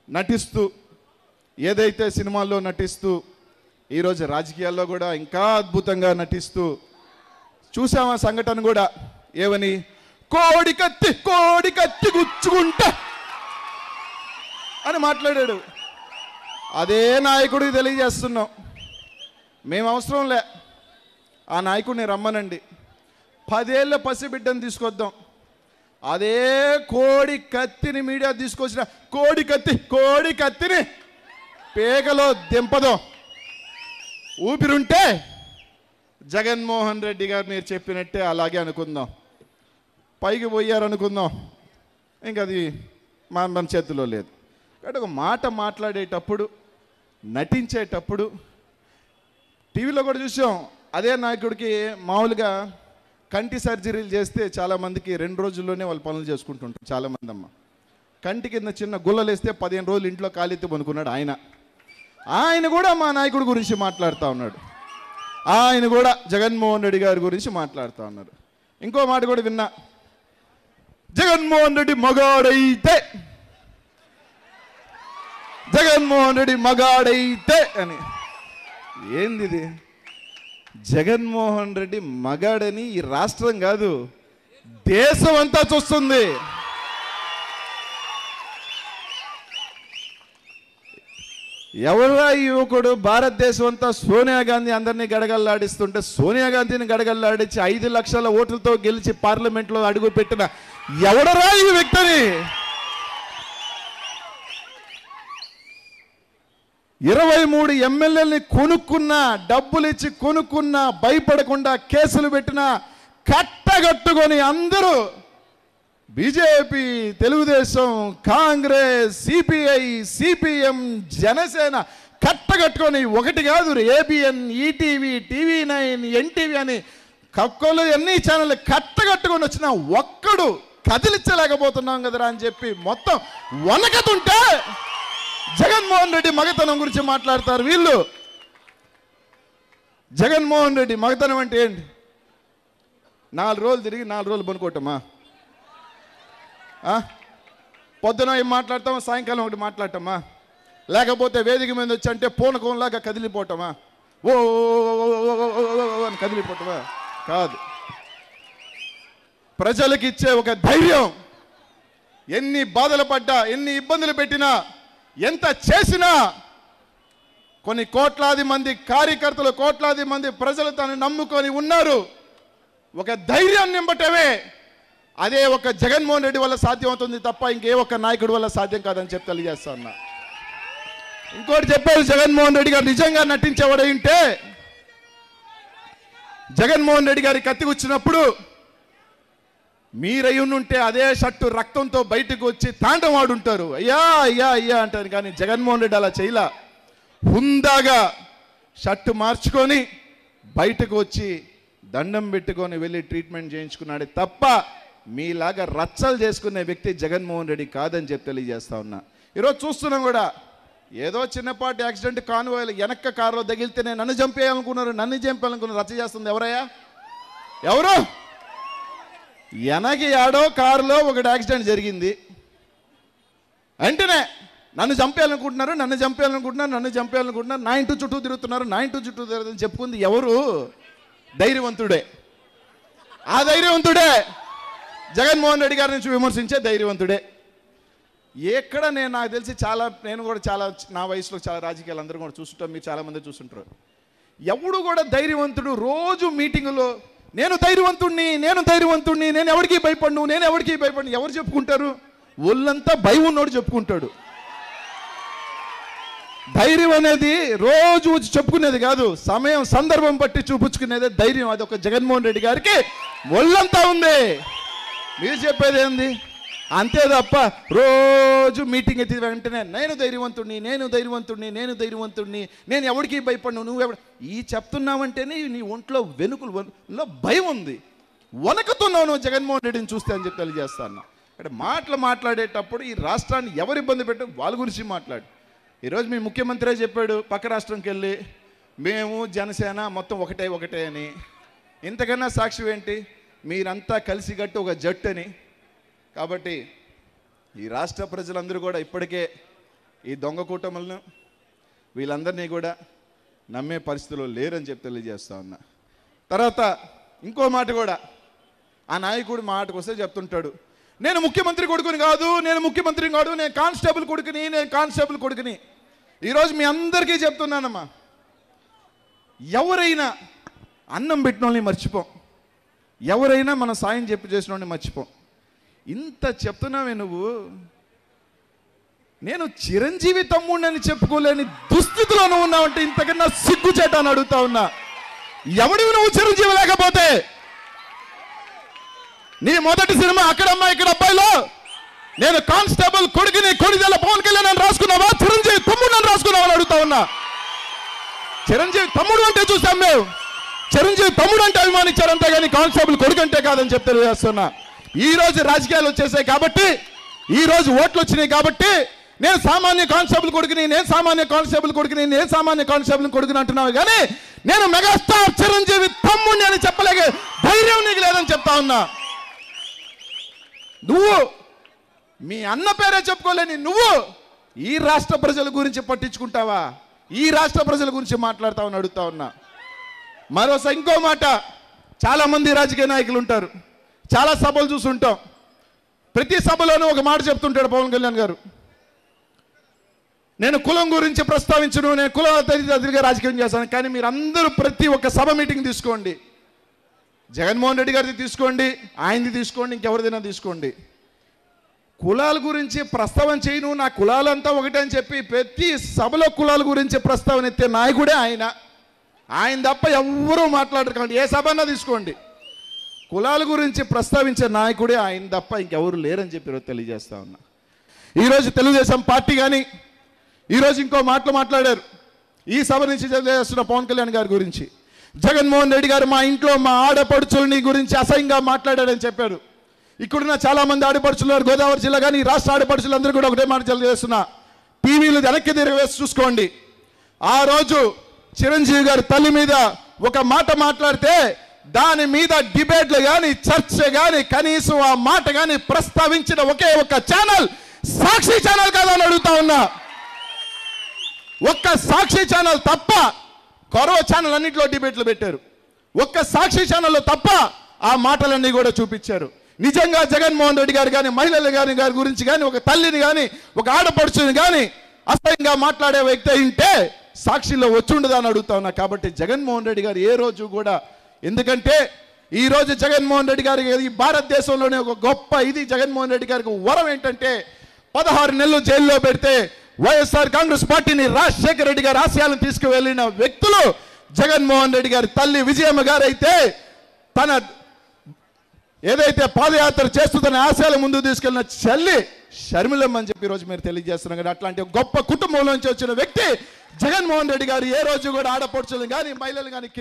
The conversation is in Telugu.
నటిస్తూ ఏదైతే సినిమాల్లో నటిస్తూ ఈరోజు రాజకీయాల్లో కూడా ఇంకా అద్భుతంగా నటిస్తూ చూసామా సంఘటన కూడా ఏమని కోడి కత్తి గుచ్చుకుంటా అని మాట్లాడాడు. అదే నాయకుడికి తెలియజేస్తున్నాం, మేము అవసరం లే, ఆ నాయకుడిని రమ్మనండి, 10 ఏళ్ళ పసిబిడ్డను తీసుకొద్దాం, అదే కోడి కత్తిని మీడియా తీసుకొచ్చిన కోడి కత్తిని పేగలో దింపదాం. ఊపిరుంటే జగన్మోహన్ రెడ్డి గారు మీరు చెప్పినట్టే అలాగే అనుకుందాం, పైకి పోయారనుకుందాం, ఇంక అది మన చేతిలో లేదు. కాబట్టి ఒక మాట మాట్లాడేటప్పుడు నటించేటప్పుడు టీవీలో కూడా చూసాం, అదే నాయకుడికి మామూలుగా కంటి సర్జరీలు చేస్తే చాలామందికి 2 రోజుల్లోనే వాళ్ళు పనులు చేసుకుంటుంటారు. చాలామంది అమ్మ కంటి కింద చిన్న గుల్లలు వేస్తే 15 రోజులు ఇంట్లో కాలిత్తి పనుకున్నాడు ఆయన కూడా మా నాయకుడి గురించి మాట్లాడుతూ ఉన్నాడు. ఆయన కూడా జగన్మోహన్ రెడ్డి గారి గురించి మాట్లాడుతూ ఉన్నారు. ఇంకో మాట కూడా విన్నా, జగన్మోహన్ రెడ్డి మగాడైతే అని. ఏంది ఇది? జగన్మోహన్ రెడ్డి మగాడని ఈ రాష్ట్రం కాదు, దేశం అంతా చూస్తుంది. ఎవరా యువకుడు? భారతదేశం అంతా సోనియా గాంధీ అందరినీ గడగల్లాడిస్తుంటే సోనియా గాంధీని గడగల్లాడించి 5 లక్షల ఓట్లతో గెలిచి పార్లమెంట్లో అడుగు పెట్టిన ఎవడరా ఈ వ్యక్తిని? 23 ఎమ్మెల్యేలని కొనుక్కున్నా, డబ్బులు ఇచ్చి కొనుక్కున్నా, భయపడకుండా కేసులు పెట్టినా కట్టగట్టుకొని అందరూ BJP, Telugu Desam, Congress, CPI, CPM, Janasena కట్టగట్టుకొని ఒకటి కాదు ఏబిఎన్, ఈటీవీ, TV9, ఎన్టీవీ అని కక్కలు ఎన్ని ఛానళ్ళు కట్టగట్టుకొని వచ్చిన ఒక్కడు కదిలించలేకపోతున్నాం కదరా అని చెప్పి మొత్తం వనకతుంటే జగన్మోహన్ రెడ్డి మగతనం గురించి మాట్లాడతారు వీళ్ళు. జగన్మోహన్ రెడ్డి మగతనం అంటే ఏంటి? 4 రోజులు తిరిగి 4 రోజులు పనుకోవటమా? పొద్దున ఏం మాట్లాడతామా, సాయంకాలం ఒకటి మాట్లాడటమా? లేకపోతే వేదిక మీద వచ్చి అంటే పూనకంలాగా కదిలిపోవటమా? ఓ అని కదిలిపోవటమా? కాదు. ప్రజలకు ఇచ్చే ఒక ధైర్యం, ఎన్ని బాధలు పడ్డా, ఎన్ని ఇబ్బందులు పెట్టినా, ఎంత చేసినా, కొన్ని కోట్లాది మంది కార్యకర్తలు, కోట్లాది మంది ప్రజలు తను నమ్ముకొని ఉన్నారు. ఒక ధైర్యం నింపటమే అదే ఒక జగన్మోహన్ రెడ్డి వల్ల సాధ్యం అవుతుంది తప్ప ఇంకే ఒక్క నాయకుడి వల్ల సాధ్యం కాదని చెప్పి తెలియజేస్తా ఉన్నా. ఇంకోటి చెప్పారు, జగన్మోహన్ రెడ్డి గారు నిజంగా నటించేవాడంటే జగన్మోహన్ రెడ్డి గారి కత్తి వచ్చినప్పుడు మీరయ్యుంటే అదే షర్టు రక్తంతో బయటకు వచ్చి తాండవాడుంటారు, అయ్యా అయ్యా అయ్యా అంటారు. కానీ జగన్మోహన్ రెడ్డి అలా చేయలా, హుందాగా షర్టు మార్చుకొని బయటకు వచ్చి దండం పెట్టుకొని వెళ్ళి ట్రీట్మెంట్ చేయించుకున్నాడే తప్ప మీలాగా రచ్చలు చేసుకునే వ్యక్తి జగన్మోహన్ రెడ్డి కాదని చెప్పి తెలియజేస్తా ఉన్నా. ఈరోజు చూస్తున్నాం కూడా, ఏదో చిన్నపాటి యాక్సిడెంట్ కాన్వాయ్లు వెనక్క కారులో తగిలితేనే నన్ను చంపేయాలనుకున్నారు, రచ్చ చేస్తుంది ఎవరయ్యా? ఎవరు? వెనక ఏడో కారులో ఒకటి యాక్సిడెంట్ జరిగింది అంటేనే నన్ను చంపేయాలనుకుంటున్నారు, నా ఇంటి చుట్టూ తిరుగుతున్నారు, చెప్పుకుంది ఎవరు? ధైర్యవంతుడే. ఆ ధైర్యవంతుడే జగన్మోహన్ రెడ్డి గారి నుంచి విమర్శించే ధైర్యవంతుడే. ఎక్కడ నాకు తెలిసి నేను కూడా చాలా నా వయసులో చాలా రాజకీయాలు అందరూ కూడా చూస్తుంటాం, మీరు చాలామంది చూస్తుంటారు. ఎవడు కూడా ధైర్యవంతుడు రోజు మీటింగులో నేను ధైర్యవంతుణ్ణి, నేను ఎవరికి భయపడను, ఎవరు చెప్పుకుంటారు? ఒళ్ళంతా భయం ఉన్నోడు చెప్పుకుంటాడు. ధైర్యం అనేది రోజు చెప్పుకునేది కాదు, సమయం సందర్భం బట్టి చూపించుకునేదే ధైర్యం. అది ఒక జగన్మోహన్ రెడ్డి గారికి ఒళ్ళంతా ఉంది. మీరు చెప్పేది ఏంది? అంతే తప్ప రోజు మీటింగ్ ఎత్తి వెంటనే నేను ధైర్యవంతుడిని, నేను ఎవరికి భయపడను, నువ్వెవడు ఈ చెప్తున్నావంటేనే నీ ఒంట్లో వెనుకలో భయం ఉంది, వణకుతున్నావు నువ్వు జగన్మోహన్ రెడ్డిని చూస్తే అని చెప్పి తెలియజేస్తాను. అంటే మాట్లాడేటప్పుడు ఈ రాష్ట్రాన్ని ఎవరు ఇబ్బంది పెట్టు వాళ్ళ గురించి మాట్లాడు. ఈరోజు మీ ముఖ్యమంత్రి చెప్పాడు పక్క రాష్ట్రంకి వెళ్ళి మేము జనసేన మొత్తం ఒకటే అని. ఇంతకన్నా సాక్ష్యం ఏంటి? మీరంతా కలిసికట్టు ఒక జట్టు అని. కాబట్టి ఈ రాష్ట్ర ప్రజలందరూ కూడా ఇప్పటికే ఈ దొంగ కూటములను వీళ్ళందరినీ కూడా నమ్మే పరిస్థితిలో లేరని చెప్పి తెలియజేస్తా ఉన్నా. తర్వాత ఇంకో మాట కూడా ఆ నాయకుడు మాటకు వస్తే చెప్తుంటాడు, నేను ముఖ్యమంత్రి కొడుకుని కాదు, నేను ముఖ్యమంత్రి కాదు, నేను కానిస్టేబుల్ కొడుకుని. ఈరోజు మీ అందరికీ చెప్తున్నానమ్మా, ఎవరైనా అన్నం పెట్టిన వాళ్ళని మర్చిపోం, ఎవరైనా మన సాయం చేసిన వాళ్ళని మర్చిపోం. ఇంత చెప్తున్నావే నువ్వు, నేను చిరంజీవి తమ్ముడిని చెప్పుకోలేని దుస్థితిలో నువ్వు ఉన్నావంటే ఇంతకన్నా సిగ్గుచేట అని అడుగుతా ఉన్నా. ఎవడివి నువ్వు చిరంజీవి లేకపోతే? నీ మొదటి సినిమా అక్కడమ్మా ఇక్కడ అబ్బాయిలో నేను కానిస్టేబుల్ కొడుకుని కొడిదెల పవన్ కళ్యాణ్ అని రాసుకున్నావా, చిరంజీవి తమ్ముడు అని రాసుకున్నావా అని అడుగుతా ఉన్నా. చిరంజీవి తమ్ముడు అంటే చూసాం మేము, చిరంజీవి తమ్ముడు అంటే అభిమానించారంతే కానీ కానిస్టేబుల్ కొడుకు అంటే కాదని చెప్తే చేస్తున్నా. ఈ రోజు రాజకీయాలు వచ్చేసాయి కాబట్టి, ఈ రోజు ఓట్లు వచ్చినాయి కాబట్టి నేను సామాన్య కానిస్టేబుల్ కొడుకుని, నేను సామాన్య కానిస్టేబుల్ కొడుకుని అంటున్నావు కానీ నేను మెగాస్టార్ చిరంజీవి తమ్ముడిని అని చెప్పలేక ధైర్యం నీకు లేదని చెప్తా ఉన్నా. నువ్వు మీ అన్న పేరే చెప్పుకోలేని నువ్వు ఈ రాష్ట్ర ప్రజల గురించి పట్టించుకుంటావా? ఈ రాష్ట్ర ప్రజల గురించి మాట్లాడతావని అడుగుతా ఉన్నా. మరోసారి ఇంకో మాట, చాలామంది రాజకీయ నాయకులు ఉంటారు, చాలా సభలు చూస్తుంటాం, ప్రతి సభలోనూ ఒక మాట చెప్తుంటాడు పవన్ కళ్యాణ్ గారు, నేను కులం గురించి ప్రస్తావించను, నేను కుల అతీతంగా రాజకీయం చేస్తాను. కానీ మీరు అందరూ ప్రతి ఒక్క సభ మీటింగ్ తీసుకోండి, జగన్మోహన్ రెడ్డి గారిది తీసుకోండి, ఆయనది తీసుకోండి, ఇంకెవరిదైనా తీసుకోండి, కులాల గురించి ప్రస్తావన చేయను, నా కులాలంతా ఒకటే అని చెప్పి ప్రతి సభలో కులాల గురించి ప్రస్తావన ఎత్తే నాయకుడే ఆయన తప్ప ఎవ్వరూ మాట్లాడరు. కాబట్టి ఏ సభ అన్నా తీసుకోండి, కులాల గురించి ప్రస్తావించే నాయకుడే ఆయన తప్ప ఇంకెవరు లేరని చెప్పి తెలియజేస్తా ఉన్నా. ఈరోజు తెలుగుదేశం పార్టీ కానీ ఈరోజు ఇంకో మాట్లాడారు ఈ సభ నుంచి తెలియజేస్తున్న పవన్ కళ్యాణ్ గారి గురించి. జగన్మోహన్ రెడ్డి గారు మా ఇంట్లో మా ఆడపడుచుల్ని గురించి అసహ్యంగా మాట్లాడాడని చెప్పారు. ఇక్కడున్న చాలామంది ఆడపడుచులు గోదావరి జిల్లా కానీ రాష్ట్ర ఆడపడుచులందరూ కూడా ఒకటే మాట తెలియజేస్తున్నా, టీవీలు వెనక్కి తిరగవేసి చూసుకోండి. ఆ రోజు చిరంజీవి గారి తల్లి మీద ఒక మాట మాట్లాడితే దాని మీద డిబేట్లు కానీ చర్చ కానీ కనీసం ఆ మాట కానీ ప్రస్తావించిన ఒకే ఒక్క ఛానల్ సాక్షి ఛానల్ కాదని అడుగుతా ఉన్నా. ఒక్క సాక్షి ఛానల్ తప్ప కరో ఛానల్ అన్నింటిలో డిబేట్లు పెట్టారు, ఒక్క సాక్షి ఛానల్లో తప్ప ఆ మాటలన్నీ కూడా చూపించారు. నిజంగా జగన్మోహన్ రెడ్డి గారు కానీ మహిళలు గారి గురించి కానీ ఒక తల్లిని కానీ ఒక ఆడపడుచుని కానీ అసహ్యంగా మాట్లాడే వ్యక్తి అయింటే సాక్షిలో వచ్చుండదా అని అడుగుతా ఉన్నా. కాబట్టి జగన్మోహన్ రెడ్డి గారు ఏ రోజు కూడా, ఎందుకంటే ఈరోజు జగన్మోహన్ రెడ్డి గారికి ఈ భారతదేశంలోనే ఒక గొప్ప ఇది జగన్మోహన్ రెడ్డి గారికి వరం ఏంటంటే 16 నెలలు జైల్లో పెడితే వైఎస్ఆర్ కాంగ్రెస్ పార్టీని రాజశేఖర రెడ్డి గారి ఆశయాలను తీసుకువెళ్ళిన వ్యక్తులు జగన్మోహన్ రెడ్డి గారి తల్లి విజయమ్మ గారు అయితే తన ఏదైతే పాదయాత్ర చేస్తూ తన ఆశయాల ముందుకు తీసుకెళ్లిన చెల్లి షర్మిలమ్మ అని చెప్పి ఈరోజు మీరు తెలియజేస్తున్నాం కదా. అట్లాంటి గొప్ప కుటుంబంలో నుంచి వచ్చిన వ్యక్తి జగన్మోహన్ రెడ్డి గారు ఏ రోజు కూడా ఆడపడుచులు కానీ మహిళలు కానీ